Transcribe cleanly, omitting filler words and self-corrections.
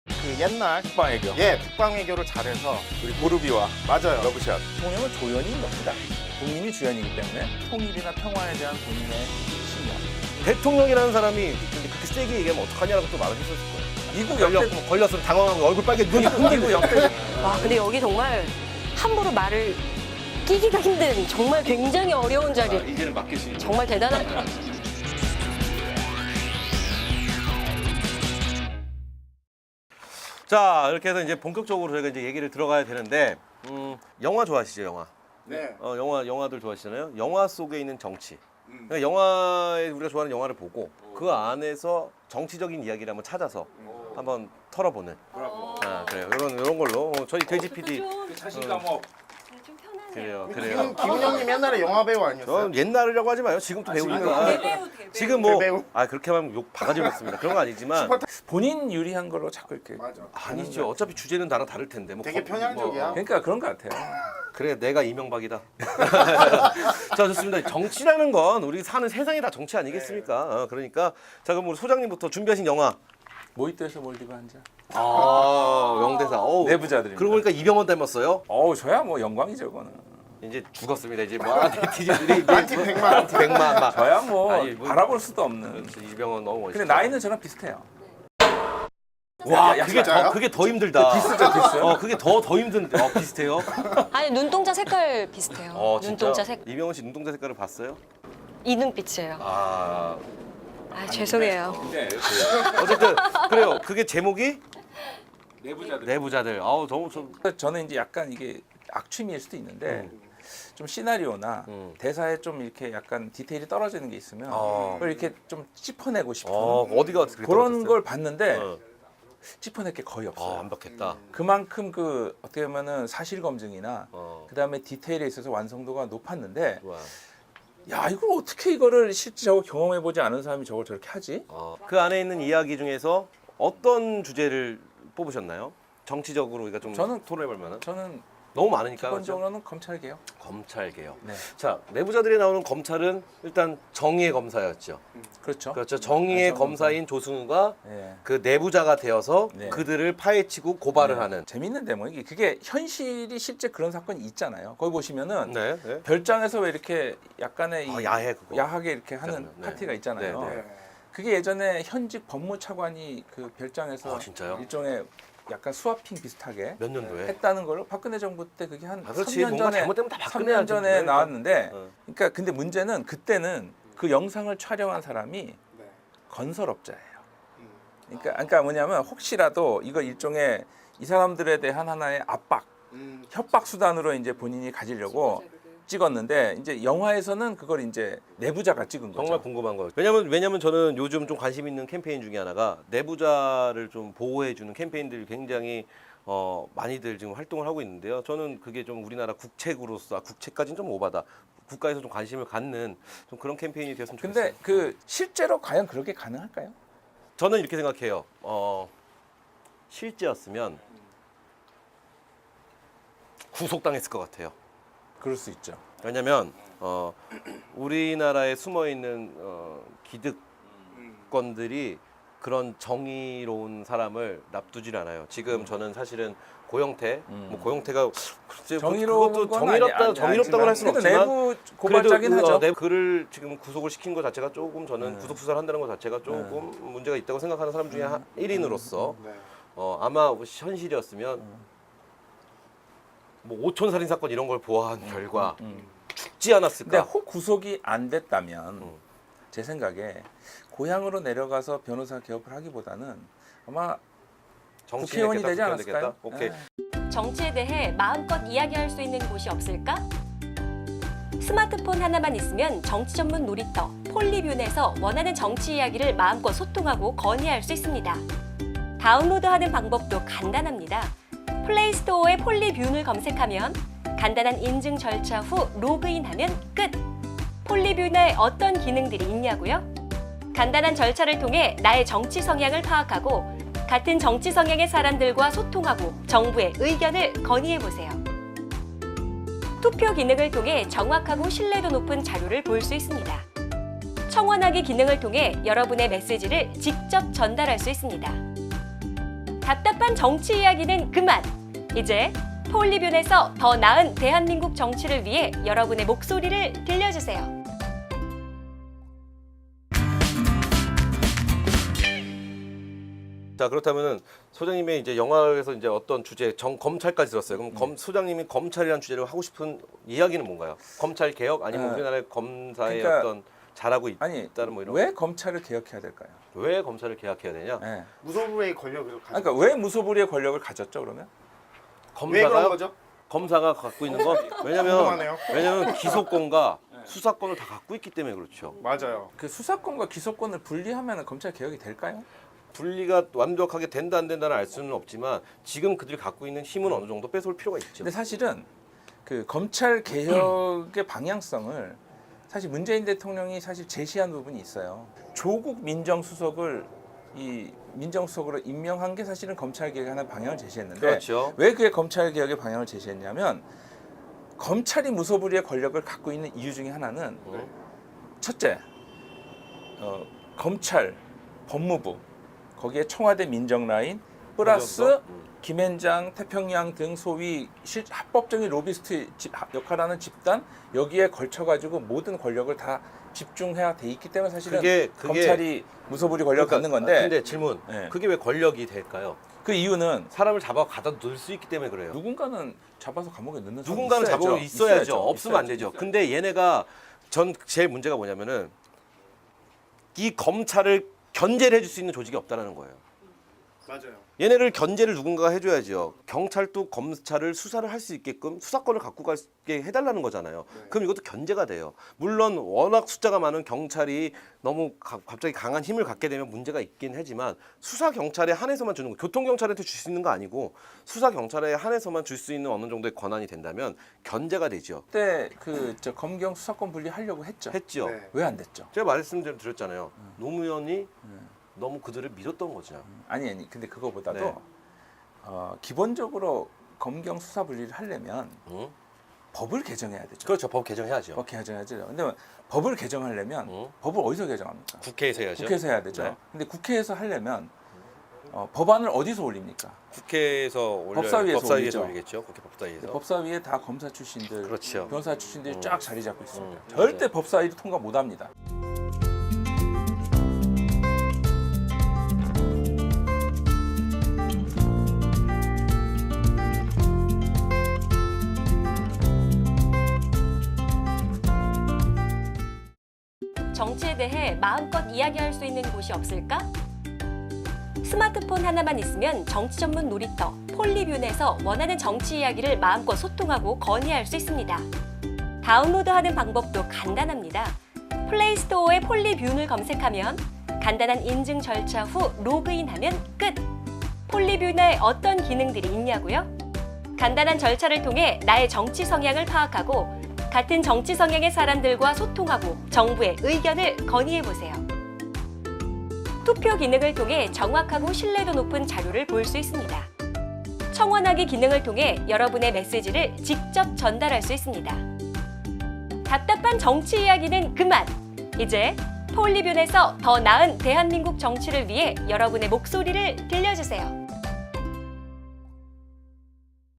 그 옛날 국방외교. 예 국방외교를 잘해서 우리 보르비와 맞아요. 러브샷. 대통령은 조연인 겁니다. 국민이 주연이기 때문에 통일이나 평화에 대한 본인의 신념. 대통령이라는 사람이 근데 그렇게 세게 얘기하면 어떡하냐라고 또 말을 했었을 거예요. 미국 걸렸으면 당황하고 얼굴 빨개 눈이 미국 역대 와, 근데 여기 정말 함부로 말을 끼기가 힘든 정말 굉장히 어려운 자리. 이제는 맡기시. 정말 대단한. 자 이렇게 해서 이제 본격적으로 저희가 이제 얘기를 들어가야 되는데 영화 좋아하시죠 영화? 네. 영화들 좋아하시잖아요. 영화 속에 있는 정치. 그러니까 영화에 우리가 좋아하는 영화를 보고 그 안에서 정치적인 이야기를 한번 찾아서 한번 털어보는. 아 그래요. 이런 걸로 저희 돼지 PD. 자신감 업. 좀 편하네요. 그래요. 김은영님 옛날에 영화 배우 아니었어요? 전 옛날이라고 하지 마요. 지금도 배우니까. 대배우. 지금 뭐 대배우. 그렇게 하면 욕 바가지 먹습니다. 그런 거 아니지만 본인 유리한 걸로 자꾸 이렇게. 맞아. 아니죠. 어차피 주제는 나랑 다를 텐데. 뭐 되게 편향적이야. 그러니까 그런 것 같아요. 그래 내가 이명박이다. 자 좋습니다. 정치라는 건 우리 사는 세상이 다 정치 아니겠습니까? 그러니까 자 그럼 우리 소장님부터 준비하신 영화. 모히또에서 몰디브 한 잔. 명대사. 내부자들입니다. 그러고 보니까 이병헌 닮았어요. 저야 뭐 영광이죠, 그거는. 이제 죽었습니다. 이제 뭐 네티즌들이 안티 백만. 막. 저야 뭐 아니, 뭐- 바라볼 수도 없는. 그렇죠. 이병헌 너무 멋있어. 근데 나이는 저랑 비슷해요. 와 야, 그게 더 힘들다. 비슷하죠, 비슷해요. 그게 더 힘든. 비슷해요. 아니 눈동자 색깔 비슷해요. 진짜? 눈동자 색. 이병헌 씨 눈동자 색깔을 봤어요? 이 눈빛이에요. 아 죄송해요. 근데 어쨌든 그래요. 그게 제목이 내부자들. 내부자들. 너무 저는 이제 약간 이게 악취미일 수도 있는데 좀 시나리오나 대사에 좀 이렇게 약간 디테일이 떨어지는 게 있으면 그걸 이렇게 좀 짚어내고 싶은 어디가 그렇게 그런 떨어졌어요? 걸 봤는데 어. 짚어낼 게 거의 없어요. 완벽했다. 그만큼 그 어떻게 보면은 사실 검증이나 그다음에 디테일에 있어서 완성도가 높았는데 좋아. 야 이걸 어떻게 이거를 실제 저거 경험해 보지 않은 사람이 저걸 저렇게 하지? 그 안에 있는 이야기 중에서 어떤 주제를 뽑으셨나요? 정치적으로 우리가 좀 저는 토론해볼 만한. 저는 너무 많으니까. 기본적으로는 검찰 개혁. 검찰 개혁. 네. 자 내부자들이 나오는 검찰은 일단 정의의 검사였죠. 그렇죠. 그렇죠. 정의의 검사인 조승우가 예. 그 내부자가 되어서 네. 그들을 파헤치고 고발을 네. 하는. 재밌는 대목이 그게 현실이 실제 그런 사건이 있잖아요. 거기 보시면은 네. 별장에서 왜 이렇게 약간의 야해 그거. 야하게 이렇게 하는 있잖아요. 네. 파티가 있잖아요. 네, 네. 그게 예전에 현직 법무차관이 그 별장에서 진짜요? 일종의 약간 스와핑 비슷하게 몇 년도에? 했다는 걸 박근혜 정부 때 그게 한 그렇지. 3년 뭔가 전에 잘못되면 다 3년 박근혜야지. 전에 그러니까. 나왔는데 어. 그러니까 근데 문제는 그때는 그 영상을 촬영한 사람이 건설업자예요. 그러니까 뭐냐면 혹시라도 이거 일종의 이 사람들에 대한 하나의 압박, 협박 수단으로 이제 본인이 가지려고 찍었는데 이제 영화에서는 그걸 이제 내부자가 찍은 거죠. 정말 궁금한 거예요. 왜냐면 저는 요즘 좀 관심 있는 캠페인 중에 하나가 내부자를 좀 보호해주는 캠페인들이 굉장히 많이들 지금 활동을 하고 있는데요. 저는 그게 좀 우리나라 국책으로서 국책까지는 좀 오바다. 국가에서 좀 관심을 갖는 좀 그런 캠페인이 되었으면 좋겠어요. 근데 그 실제로 과연 그렇게 가능할까요? 저는 이렇게 생각해요. 실제였으면 구속당했을 것 같아요. 그럴 수 있죠. 왜냐면 우리나라에 숨어 있는 기득권들이 그런 정의로운 사람을 납두질 않아요. 지금 저는 사실은 고영태, 뭐 고영태가 글쎄 정의로운 그것도 건 정의롭다고 할 수는 그래도 없지만 내부 고발자긴 하죠. 그를 지금 구속을 시킨 것 자체가 조금 저는 구속 수사를 한다는 것 자체가 조금 문제가 있다고 생각하는 사람 중에 1인으로서 아마 현실이었으면 뭐 5천 살인 사건 이런 걸 보아한 결과 죽지 근데 않았을까? 혹 구속이 안 됐다면 제 생각에 고향으로 내려가서 변호사 개업을 하기보다는 아마 국회의원이 되지 않았을까요? 오케이. 정치에 대해 마음껏 이야기할 수 있는 곳이 없을까? 스마트폰 하나만 있으면 정치 전문 놀이터 폴리뷰넷에서 원하는 정치 이야기를 마음껏 소통하고 건의할 수 있습니다. 다운로드하는 방법도 간단합니다. 플레이스토어에 폴리뷰를 검색하면 간단한 인증 절차 후 로그인하면 끝! 폴리뷰 내 어떤 기능들이 있냐고요? 간단한 절차를 통해 나의 정치 성향을 파악하고 같은 정치 성향의 사람들과 소통하고 정부의 의견을 건의해 보세요. 투표 기능을 통해 정확하고 신뢰도 높은 자료를 볼 수 있습니다. 청원하기 기능을 통해 여러분의 메시지를 직접 전달할 수 있습니다. 답답한 정치 이야기는 그만! 이제 폴리뷴에서 더 나은 대한민국 정치를 위해 여러분의 목소리를 들려주세요. 자, 그렇다면은 소장님의 이제 영화에서 이제 어떤 주제 검찰까지 들었어요. 그럼 소장님이 검찰이라는 주제로 하고 싶은 이야기는 뭔가요? 검찰 개혁 아니면 우리나라의 검사의 그러니까 어떤 잘하고 아니 있다는 뭐 이런 왜 검찰을 개혁해야 될까요? 왜 검찰을 개혁해야 되냐? 네. 무소불위의 권력을 가지고 그러니까 왜 무소불위의 권력을 가졌죠 그러면? 왜 그런 거죠? 검사가 갖고 있는 건 궁금하네요. 왜냐면 기소권과 수사권을 다 갖고 있기 때문에 그렇죠. 맞아요. 그 수사권과 기소권을 분리하면 검찰 개혁이 될까요? 분리가 완벽하게 된다 안 된다는 알 수는 없지만 지금 그들이 갖고 있는 힘은 어느 정도 뺏어올 필요가 있죠. 근데 사실은 그 검찰 개혁의 방향성을 사실 문재인 대통령이 사실 제시한 부분이 있어요. 조국 민정수석을 이 민정수석으로 임명한 게 사실은 검찰 개혁의 하나의 방향을 제시했는데 그렇죠. 왜 그게 검찰 개혁의 방향을 제시했냐면 검찰이 무소불위의 권력을 갖고 있는 이유 중에 하나는 첫째, 검찰, 법무부 거기에 청와대 민정라인 플러스 김앤장, 태평양 등 소위 합법적인 로비스트 역할하는 집단 여기에 걸쳐가지고 모든 권력을 다 집중해야 돼 있기 때문에 사실은 그게 검찰이 무소불위 권력을 갖는 건데 근데 질문. 네. 그게 왜 권력이 될까요? 그 이유는 사람을 잡아 갖다 넣을 수 있기 때문에 그래요. 누군가는 잡아서 감옥에 넣는 사람이 누군가는 있어야죠. 잡아 있어야죠. 없으면 안 있어야죠. 되죠. 근데 얘네가 제일 문제가 뭐냐면은 이 검찰을 견제를 해줄 수 있는 조직이 없다라는 거예요. 맞아요. 얘네를 견제를 누군가가 해줘야죠. 경찰도 검찰을 수사를 할 수 있게끔 수사권을 갖고 가게 해달라는 거잖아요. 그럼 이것도 견제가 돼요. 물론 워낙 숫자가 많은 경찰이 너무 갑자기 강한 힘을 갖게 되면 문제가 있긴 하지만 수사 경찰에 한해서만 주는 거, 교통 경찰한테 줄 수 있는 거 아니고 수사 경찰에 한해서만 줄 수 있는 어느 정도의 권한이 된다면 견제가 되죠. 그때 저 검경 수사권 분리하려고 했죠. 했죠. 네. 왜 안 됐죠? 제가 말씀드렸잖아요. 노무현이 너무 그들을 믿었던 거죠. 아니 근데 그거보다도 네. 기본적으로 검경 수사 분리를 하려면 응? 법을 개정해야 되죠. 그렇죠. 법 개정해야죠. 법 개정해야죠. 근데 법을 개정하려면 법을 어디서 개정합니까? 국회에서 해야죠. 국회에서 해야 되죠. 네. 근데 국회에서 하려면 법안을 어디서 올립니까? 국회에서 올려요. 법사위에서 올리죠. 올리겠죠. 국회 법사위에서. 법사위에 다 검사 출신들, 그렇죠. 변호사 출신들이 쫙 자리 잡고 있습니다. 맞아요. 절대 법사위를 통과 못합니다. 정치에 대해 마음껏 이야기할 수 있는 곳이 없을까? 스마트폰 하나만 있으면 정치 전문 놀이터 폴리뷴에서 원하는 정치 이야기를 마음껏 소통하고 건의할 수 있습니다. 다운로드하는 방법도 간단합니다. 플레이스토어에 폴리뷴을 검색하면 간단한 인증 절차 후 로그인하면 끝! 폴리뷴에 어떤 기능들이 있냐고요? 간단한 절차를 통해 나의 정치 성향을 파악하고 같은 정치 성향의 사람들과 소통하고 정부의 의견을 건의해보세요. 투표 기능을 통해 정확하고 신뢰도 높은 자료를 볼 수 있습니다. 청원하기 기능을 통해 여러분의 메시지를 직접 전달할 수 있습니다. 답답한 정치 이야기는 그만! 이제 폴리뷴에서 더 나은 대한민국 정치를 위해 여러분의 목소리를 들려주세요.